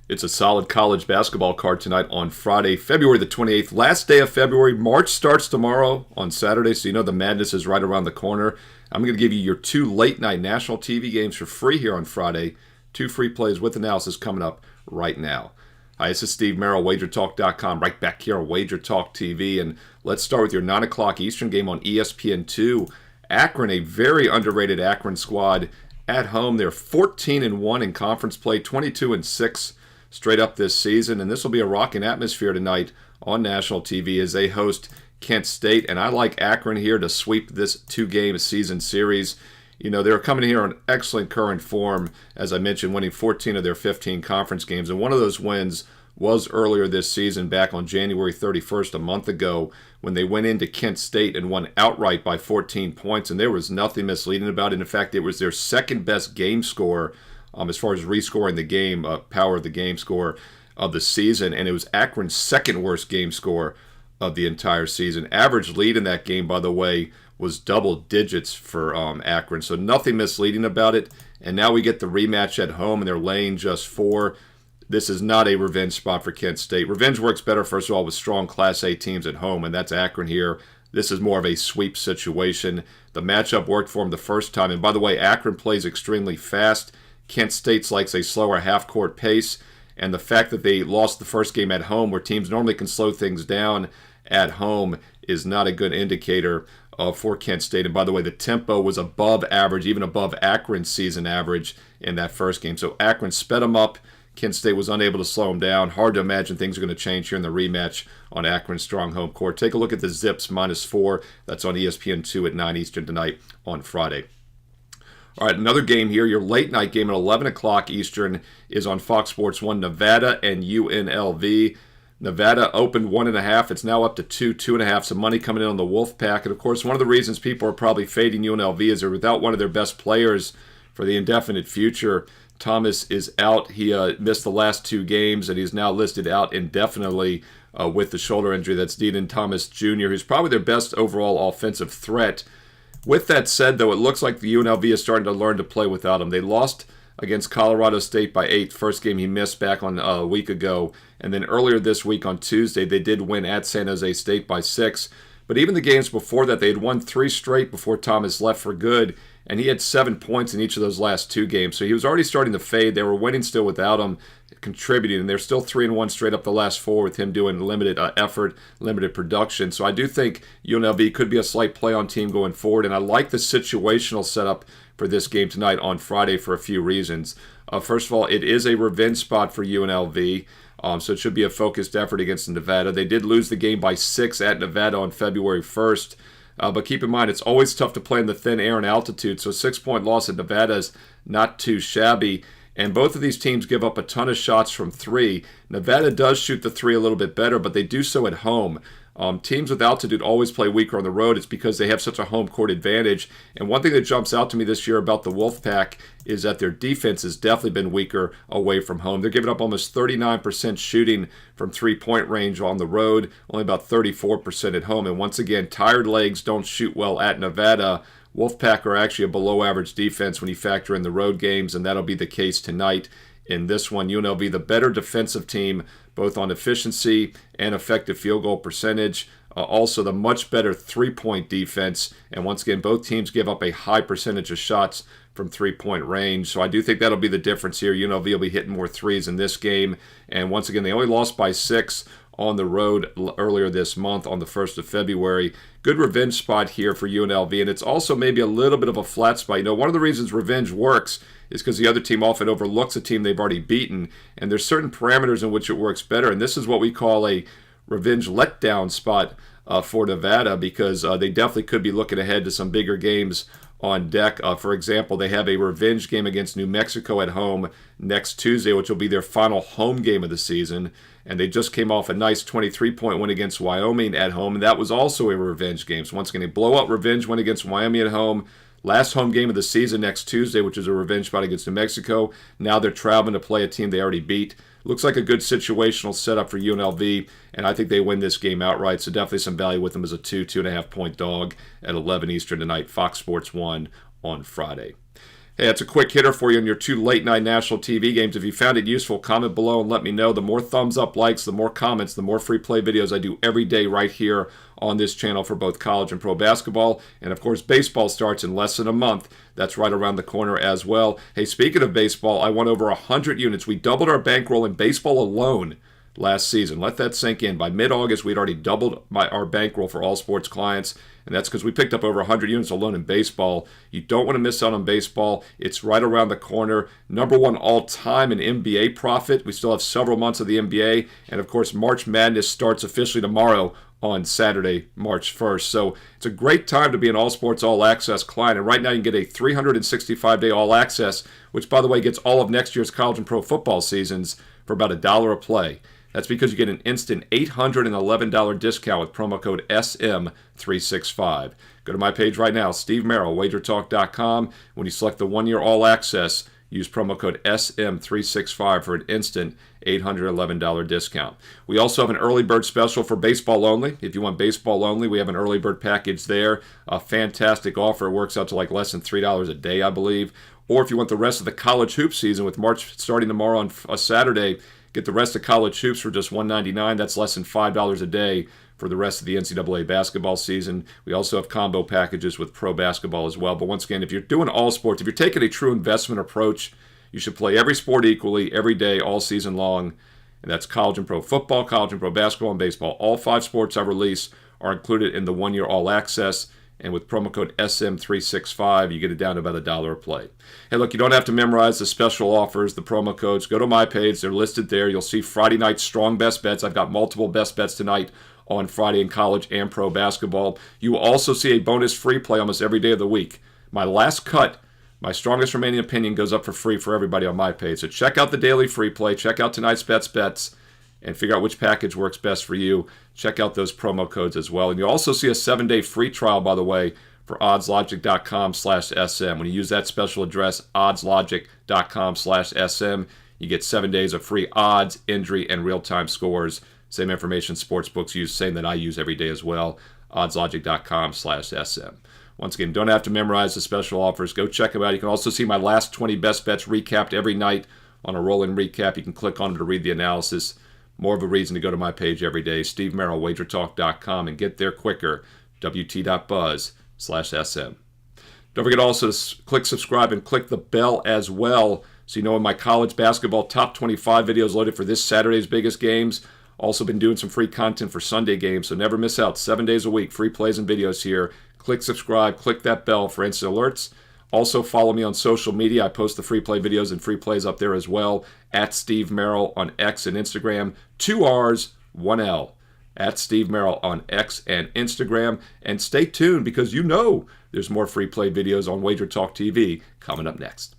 It's a solid college basketball card tonight on Friday, February the 28th. Last day of February. March starts tomorrow on Saturday, so you know the madness is right around the corner. I'm going to give you your two late-night national TV games for free here on Friday. Two free plays with analysis coming up right now. Hi, this is Steve Merril, WagerTalk.com, right back here on WagerTalk TV. And let's start with your 9 o'clock Eastern game on ESPN2. Akron, a very underrated Akron squad at home. They're 14-1 in conference play, 22-6 straight up this season, and this will be a rocking atmosphere tonight on national TV as they host Kent State. And I like Akron here to sweep this two-game season series. You know, they're coming here on excellent current form, as I mentioned, winning 14 of their 15 conference games, and one of those wins was earlier this season, back on January 31st, a month ago, when they went into Kent State and won outright by 14 points, and there was nothing misleading about it. In fact, it was their second-best game score as far as rescoring the game, power of the game score of the season, and it was Akron's second-worst game score of the entire season. Average lead in that game, by the way, was double digits for Akron, so nothing misleading about it. And now we get the rematch at home, and they're laying just 4. This is not a revenge spot for Kent State. Revenge works better, first of all, with strong Class A teams at home, and that's Akron here. This is more of a sweep situation. The matchup worked for them the first time, and by the way, Akron plays extremely fast. Kent State likes a slower half-court pace, and the fact that they lost the first game at home, where teams normally can slow things down at home, is not a good indicator for Kent State. And by the way, the tempo was above average, even above Akron's season average in that first game. So Akron sped them up. Kent State was unable to slow them down. Hard to imagine things are going to change here in the rematch on Akron's strong home court. Take a look at the Zips -4. That's on ESPN2 at 9 Eastern tonight on Friday. All right, another game here. Your late night game at 11 o'clock Eastern is on Fox Sports 1, Nevada and UNLV. Nevada opened 1.5. It's now up to 2.5. Some money coming in on the Wolfpack. And, of course, one of the reasons people are probably fading UNLV is they're without one of their best players for the indefinite future. Thomas is out. He missed the last 2 games, and he's now listed out indefinitely with the shoulder injury. That's Deaton Thomas Jr., who's probably their best overall offensive threat. With that said, though, it looks like the UNLV is starting to learn to play without him. They lost against Colorado State by 8. First game he missed back on a week ago. And then earlier this week on Tuesday, they did win at San Jose State by 6. But even the games before that, they had won 3 straight before Thomas left for good. And he had 7 points in each of those last 2 games. So he was already starting to fade. They were winning still without him, contributing. And they're still 3-1 straight up the last 4 with him doing limited effort, limited production. So I do think UNLV could be a slight play-on team going forward. And I like the situational setup for this game tonight on Friday for a few reasons. First of all, it is a revenge spot for UNLV. So it should be a focused effort against Nevada. They did lose the game by 6 at Nevada on February 1st. But keep in mind, it's always tough to play in the thin air and altitude, so a 6-point loss at Nevada is not too shabby. And both of these teams give up a ton of shots from 3. Nevada does shoot the 3 a little bit better, but they do so at home. Teams with altitude always play weaker on the road. It's because they have such a home court advantage. And one thing that jumps out to me this year about the Wolfpack is that their defense has definitely been weaker away from home. They're giving up almost 39% shooting from three-point range on the road, only about 34% at home. And once again, tired legs don't shoot well at Nevada. Wolfpack are actually a below-average defense when you factor in the road games, and that'll be the case tonight. In this one, UNLV, the better defensive team, both on efficiency and effective field goal percentage. Also, the much better three-point defense. And once again, both teams give up a high percentage of shots from three-point range. So I do think that'll be the difference here. UNLV will be hitting more threes in this game. And once again, they only lost by 6 on the road earlier this month on the 1st of February. Good revenge spot here for UNLV, and it's also maybe a little bit of a flat spot. You know, one of the reasons revenge works is because the other team often overlooks a team they've already beaten, and there's certain parameters in which it works better, and this is what we call a revenge letdown spot for Nevada, because they definitely could be looking ahead to some bigger games on deck. For example, they have a revenge game against New Mexico at home next Tuesday, which will be their final home game of the season. And they just came off a nice 23-point win against Wyoming at home, and that was also a revenge game. So once again, a blowout revenge win against Wyoming at home. Last home game of the season next Tuesday, which is a revenge spot against New Mexico. Now they're traveling to play a team they already beat. Looks like a good situational setup for UNLV, and I think they win this game outright. So definitely some value with them as a 2.5 point dog at 11 Eastern tonight, Fox Sports 1 on Friday. Hey, it's a quick hitter for you on your 2 late night national TV games. If you found it useful, comment below and let me know. The more thumbs up, likes, the more comments, the more free play videos I do every day right here on this channel for both college and pro basketball. And of course, baseball starts in less than a month. That's right around the corner as well. Hey, speaking of baseball, I won over 100 units. We doubled our bankroll in baseball alone last season. Let that sink in. By mid-August, we'd already doubled our bankroll for all sports clients, and that's because we picked up over 100 units alone in baseball. You don't want to miss out on baseball. It's right around the corner. Number one all-time in NBA profit. We still have several months of the NBA, and of course, March Madness starts officially tomorrow on Saturday, March 1st. So it's a great time to be an All Sports All Access client. And right now you can get a 365-day All Access, which, by the way, gets all of next year's college and pro football seasons for about $1 a play. That's because you get an instant $811 discount with promo code SM365. Go to my page right now, Steve Merril, WagerTalk.com. When you select the 1-year All Access, use promo code SM365 for an instant $811 discount. We also have an early bird special for baseball only. If you want baseball only, we have an early bird package there. A fantastic offer. It works out to like less than $3 a day, I believe. Or if you want the rest of the college hoop season with March starting tomorrow on a Saturday, get the rest of college hoops for just $1.99. That's less than $5 a day for the rest of the NCAA basketball season. We also have combo packages with pro basketball as well. But once again, if you're doing all sports, if you're taking a true investment approach, you should play every sport equally, every day, all season long. And that's college and pro football, college and pro basketball, and baseball. All 5 sports I release are included in the 1-year All Access. And with promo code SM365, you get it down to about $1 a play. Hey, look, you don't have to memorize the special offers, the promo codes. Go to my page. They're listed there. You'll see Friday night strong best bets. I've got multiple best bets tonight on Friday in college and pro basketball. You will also see a bonus free play almost every day of the week. My last cut, my strongest remaining opinion, goes up for free for everybody on my page. So check out the daily free play. Check out tonight's bets, and figure out which package works best for you. Check out those promo codes as well. And you'll also see a 7-day free trial, by the way, for oddslogic.com/SM. When you use that special address, oddslogic.com/SM, you get 7 days of free odds, injury, and real-time scores. Same information sportsbooks use, same that I use every day as well, oddslogic.com/SM. Once again, don't have to memorize the special offers. Go check them out. You can also see my last 20 best bets recapped every night on a rolling recap. You can click on it to read the analysis. More of a reason to go to my page every day, Steve Merril, WagerTalk.com, and get there quicker, wt.buzz/SM. Don't forget also to click subscribe and click the bell as well, so you know when my college basketball top 25 videos loaded for this Saturday's biggest games. Also been doing some free content for Sunday games, so never miss out. 7 days a week, free plays and videos here. Click subscribe, click that bell for instant alerts. Also, follow me on social media. I post the free play videos and free plays up there as well. At Steve Merril on X and Instagram. 2 R's, 1 L. At Steve Merril on X and Instagram. And stay tuned because you know there's more free play videos on Wager Talk TV coming up next.